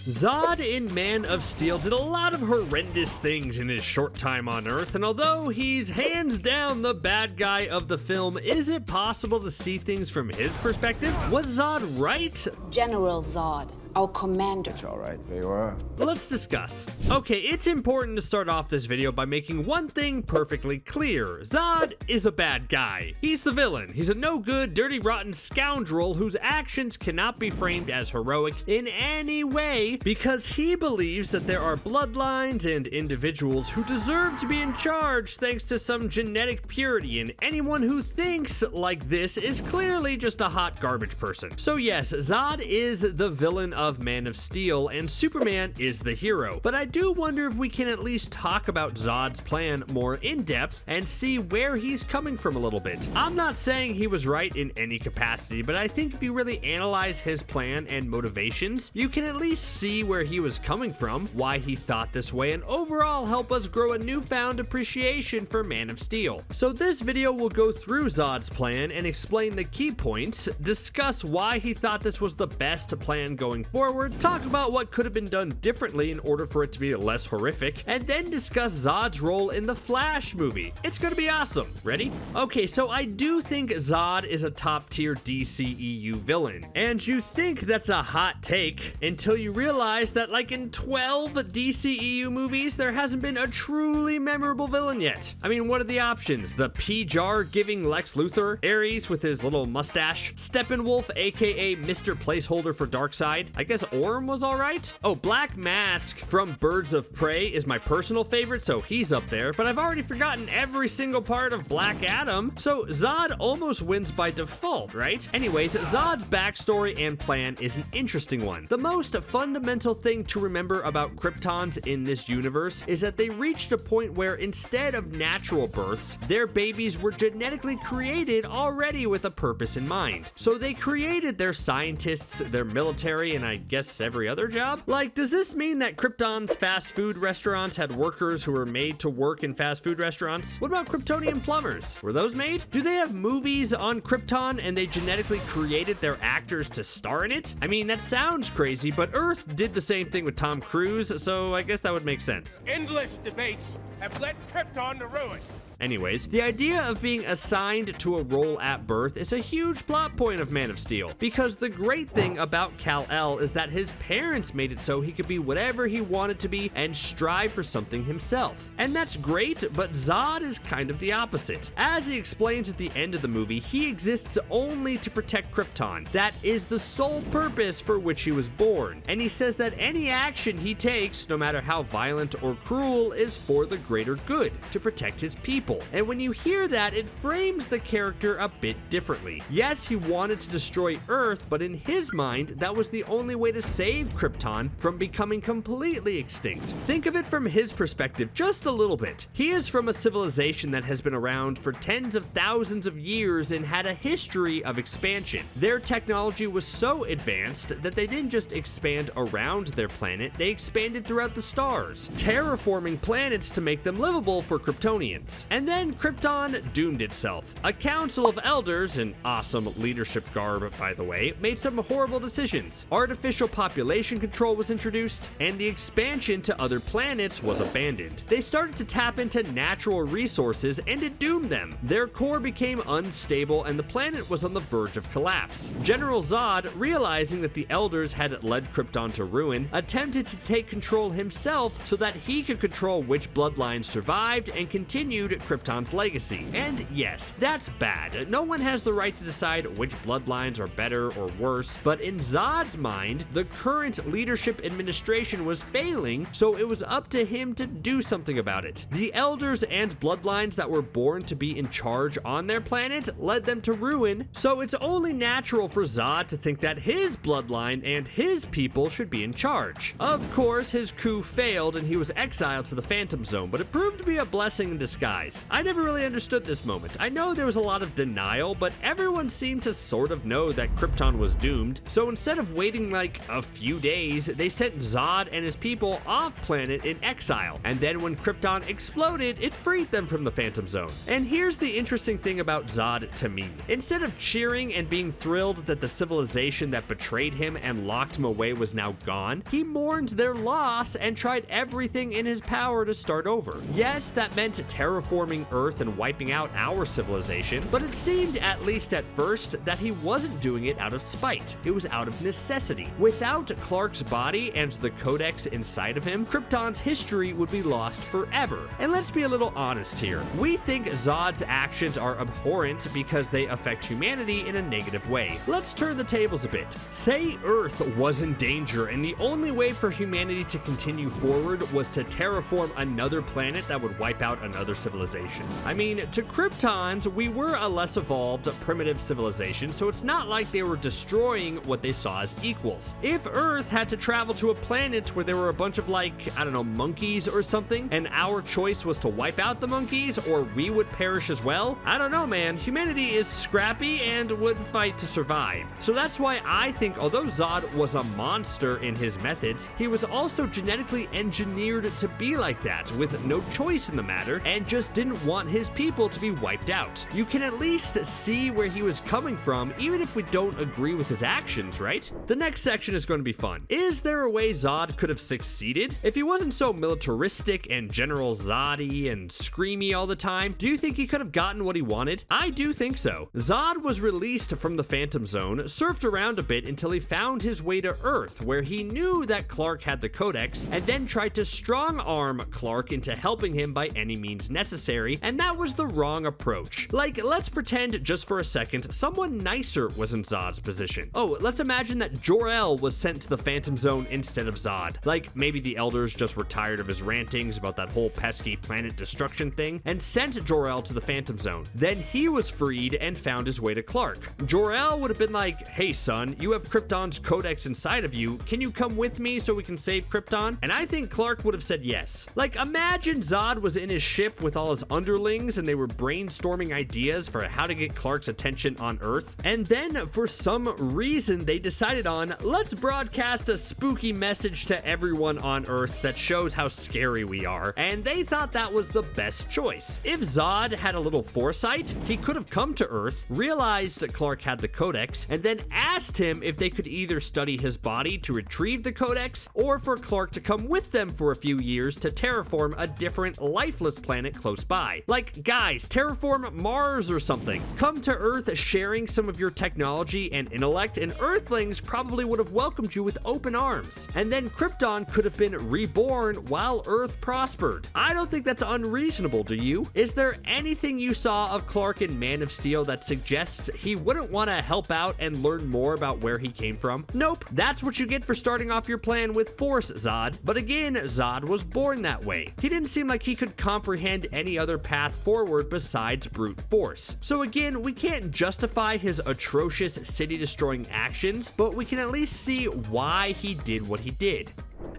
Zod in Man of Steel did a lot of horrendous things in his short time on Earth, and although he's hands down the bad guy of the film, is it possible to see things from his perspective? Was Zod right? General Zod, our commander. It's all right, Feyre. Let's discuss. Okay, it's important to start off this video by making one thing perfectly clear. Zod is a bad guy. He's the villain. He's a no-good, dirty, rotten scoundrel whose actions cannot be framed as heroic in any way because he believes that there are bloodlines and individuals who deserve to be in charge thanks to some genetic purity, and anyone who thinks like this is clearly just a hot garbage person. So yes, Zod is the villain of Man of Steel, and Superman is the hero. But I do wonder if we can at least talk about Zod's plan more in depth and see where he's coming from a little bit. I'm not saying he was right in any capacity, but I think if you really analyze his plan and motivations, you can at least see where he was coming from, why he thought this way, and overall help us grow a newfound appreciation for Man of Steel. So this video will go through Zod's plan and explain the key points, discuss why he thought this was the best plan going forward, talk about what could have been done differently in order for it to be less horrific, and then discuss Zod's role in the Flash movie. It's gonna be awesome. Ready? Okay, so I do think Zod is a top tier DCEU villain, and you think that's a hot take until you realize that like in 12 DCEU movies, there hasn't been a truly memorable villain yet. I mean, what are the options? The P-Jar giving Lex Luthor, Ares with his little mustache, Steppenwolf aka Mr. Placeholder for Darkseid. I guess Orm was alright. Oh, Black Mask from Birds of Prey is my personal favorite, so he's up there, but I've already forgotten every single part of Black Adam, so Zod almost wins by default, right? Anyways, Zod's backstory and plan is an interesting one. The most fundamental thing to remember about Kryptons in this universe is that they reached a point where instead of natural births, their babies were genetically created already with a purpose in mind. So they created their scientists, their military, and I guess every other job? Like, does this mean that Krypton's fast food restaurants had workers who were made to work in fast food restaurants? What about Kryptonian plumbers? Were those made? Do they have movies on Krypton and they genetically created their actors to star in it? I mean, that sounds crazy, but Earth did the same thing with Tom Cruise, so I guess that would make sense. Endless debates have led Krypton to ruin. Anyways, the idea of being assigned to a role at birth is a huge plot point of Man of Steel, because the great thing about Kal-El is that his parents made it so he could be whatever he wanted to be and strive for something himself. And that's great, but Zod is kind of the opposite. As he explains at the end of the movie, he exists only to protect Krypton. That is the sole purpose for which he was born. And he says that any action he takes, no matter how violent or cruel, is for the greater good, to protect his people. And when you hear that, it frames the character a bit differently. Yes, he wanted to destroy Earth, but in his mind, that was the only way to save Krypton from becoming completely extinct. Think of it from his perspective just a little bit. He is from a civilization that has been around for tens of thousands of years and had a history of expansion. Their technology was so advanced that they didn't just expand around their planet, they expanded throughout the stars, terraforming planets to make them livable for Kryptonians. And then Krypton doomed itself. A council of elders, an awesome leadership garb by the way, made some horrible decisions. Artificial population control was introduced, and the expansion to other planets was abandoned. They started to tap into natural resources, and it doomed them. Their core became unstable, and the planet was on the verge of collapse. General Zod, realizing that the elders had led Krypton to ruin, attempted to take control himself so that he could control which bloodlines survived and continued Krypton's legacy. And yes, that's bad. No one has the right to decide which bloodlines are better or worse, but in Zod's mind, the current leadership administration was failing, so it was up to him to do something about it. The elders and bloodlines that were born to be in charge on their planet led them to ruin, so it's only natural for Zod to think that his bloodline and his people should be in charge. Of course, his coup failed and he was exiled to the Phantom Zone, but it proved to be a blessing in disguise. guys. I never really understood this moment. I know there was a lot of denial, but everyone seemed to sort of know that Krypton was doomed, so instead of waiting like a few days, they sent Zod and his people off planet in exile, and then when Krypton exploded, it freed them from the Phantom Zone. And here's the interesting thing about Zod to me. Instead of cheering and being thrilled that the civilization that betrayed him and locked him away was now gone, he mourned their loss and tried everything in his power to start over. Yes, that meant terraforming Earth and wiping out our civilization, but it seemed, at least at first, that he wasn't doing it out of spite. It was out of necessity. Without Clark's body and the Codex inside of him, Krypton's history would be lost forever. And let's be a little honest here. We think Zod's actions are abhorrent because they affect humanity in a negative way. Let's turn the tables a bit. Say Earth was in danger and the only way for humanity to continue forward was to terraform another planet that would wipe out another civilization. I mean, to Kryptons, we were a less evolved, primitive civilization, so it's not like they were destroying what they saw as equals. If Earth had to travel to a planet where there were a bunch of like, I don't know, monkeys or something, and our choice was to wipe out the monkeys or we would perish as well, I don't know, man. Humanity is scrappy and would fight to survive. So that's why I think although Zod was a monster in his methods, he was also genetically engineered to be like that, with no choice in the matter, and just didn't want his people to be wiped out. You can at least see where he was coming from, even if we don't agree with his actions, right? The next section is going to be fun. Is there a way Zod could have succeeded? If he wasn't so militaristic and General Zod-y and screamy all the time, do you think he could have gotten what he wanted? I do think so. Zod was released from the Phantom Zone, surfed around a bit until he found his way to Earth, where he knew that Clark had the Codex, and then tried to strong-arm Clark into helping him by any means necessary, and that was the wrong approach. Like, let's pretend just for a second someone nicer was in Zod's position. Oh, let's imagine that Jor-El was sent to the Phantom Zone instead of Zod. Like, maybe the elders just were tired of his rantings about that whole pesky planet destruction thing, and sent Jor-El to the Phantom Zone. Then he was freed and found his way to Clark. Jor-El would have been like, hey son, you have Krypton's Codex inside of you, can you come with me so we can save Krypton? And I think Clark would have said yes. Like, imagine Zod was in his ship with all his underlings and they were brainstorming ideas for how to get Clark's attention on Earth, and then for some reason they decided on, let's broadcast a spooky message to everyone on Earth that shows how scary we are, and they thought that was the best choice. If Zod had a little foresight, he could have come to Earth, realized that Clark had the Codex, and then asked him if they could either study his body to retrieve the Codex, or for Clark to come with them for a few years to terraform a different lifeless planet close by. Like, guys, terraform Mars or something. Come to Earth sharing some of your technology and intellect, and Earthlings probably would have welcomed you with open arms. And then Krypton could have been reborn while Earth prospered. I don't think that's unreasonable, do you? Is there anything you saw of Clark in Man of Steel that suggests he wouldn't want to help out and learn more about where he came from? Nope. That's what you get for starting off your plan with Force, Zod. But again, Zod was born that way. He didn't seem like he could comprehend any other path forward besides brute force. So again, we can't justify his atrocious city-destroying actions, but we can at least see why he did what he did.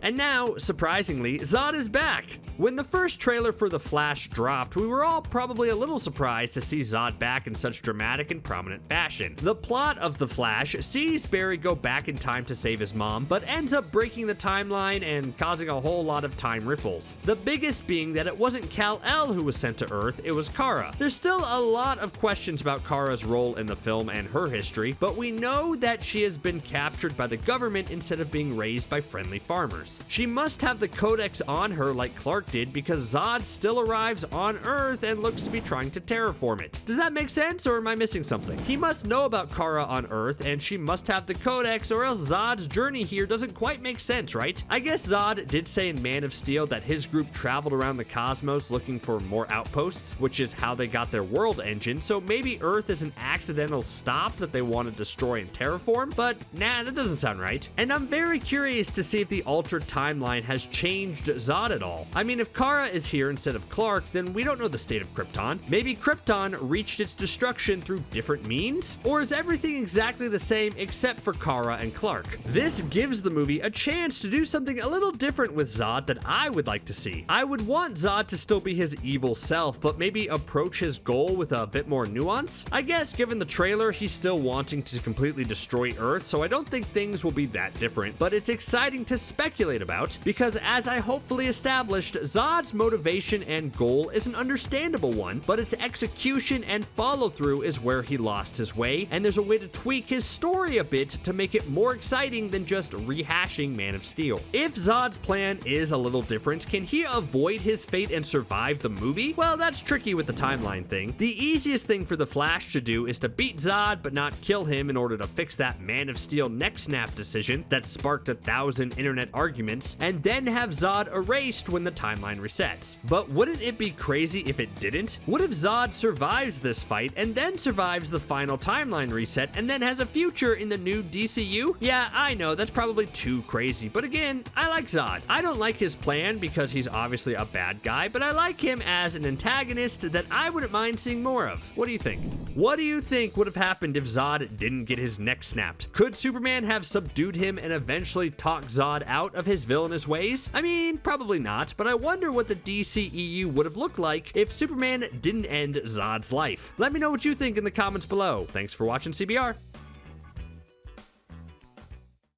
And now, surprisingly, Zod is back. When the first trailer for The Flash dropped, we were all probably a little surprised to see Zod back in such dramatic and prominent fashion. The plot of The Flash sees Barry go back in time to save his mom, but ends up breaking the timeline and causing a whole lot of time ripples. The biggest being that it wasn't Kal-El who was sent to Earth, it was Kara. There's still a lot of questions about Kara's role in the film and her history, but we know that she has been captured by the government instead of being raised by friendly farmers. She must have the Codex on her like Clark did, because Zod still arrives on Earth and looks to be trying to terraform it. Does that make sense, or am I missing something? He must know about Kara on Earth, and she must have the Codex, or else Zod's journey here doesn't quite make sense, right? I guess Zod did say in Man of Steel that his group traveled around the cosmos looking for more outposts, which is how they got their world engine, so maybe Earth is an accidental stop that they want to destroy and terraform, but nah, that doesn't sound right. And I'm very curious to see if the altered timeline has changed Zod at all. I mean, mean, if Kara is here instead of Clark, then we don't know the state of Krypton. Maybe Krypton reached its destruction through different means? Or is everything exactly the same except for Kara and Clark? This gives the movie a chance to do something a little different with Zod that I would like to see. I would want Zod to still be his evil self, but maybe approach his goal with a bit more nuance. I guess given the trailer, he's still wanting to completely destroy Earth, so I don't think things will be that different, but it's exciting to speculate about because, as I hopefully established, Zod's motivation and goal is an understandable one, but its execution and follow-through is where he lost his way, and there's a way to tweak his story a bit to make it more exciting than just rehashing Man of Steel. If Zod's plan is a little different, can he avoid his fate and survive the movie? Well, that's tricky with the timeline thing. The easiest thing for the Flash to do is to beat Zod but not kill him in order to fix that Man of Steel neck snap decision that sparked 1,000 internet arguments, and then have Zod erased when the timeline resets. But wouldn't it be crazy if it didn't? What if Zod survives this fight and then survives the final timeline reset and then has a future in the new DCU? Yeah, I know, that's probably too crazy, but again, I like Zod. I don't like his plan because he's obviously a bad guy, but I like him as an antagonist that I wouldn't mind seeing more of. What do you think? What do you think would have happened if Zod didn't get his neck snapped? Could Superman have subdued him and eventually talked Zod out of his villainous ways? I mean, probably not, but I wonder what the DCEU would have looked like if Superman didn't end Zod's life. Let me know what you think in the comments below. Thanks for watching CBR.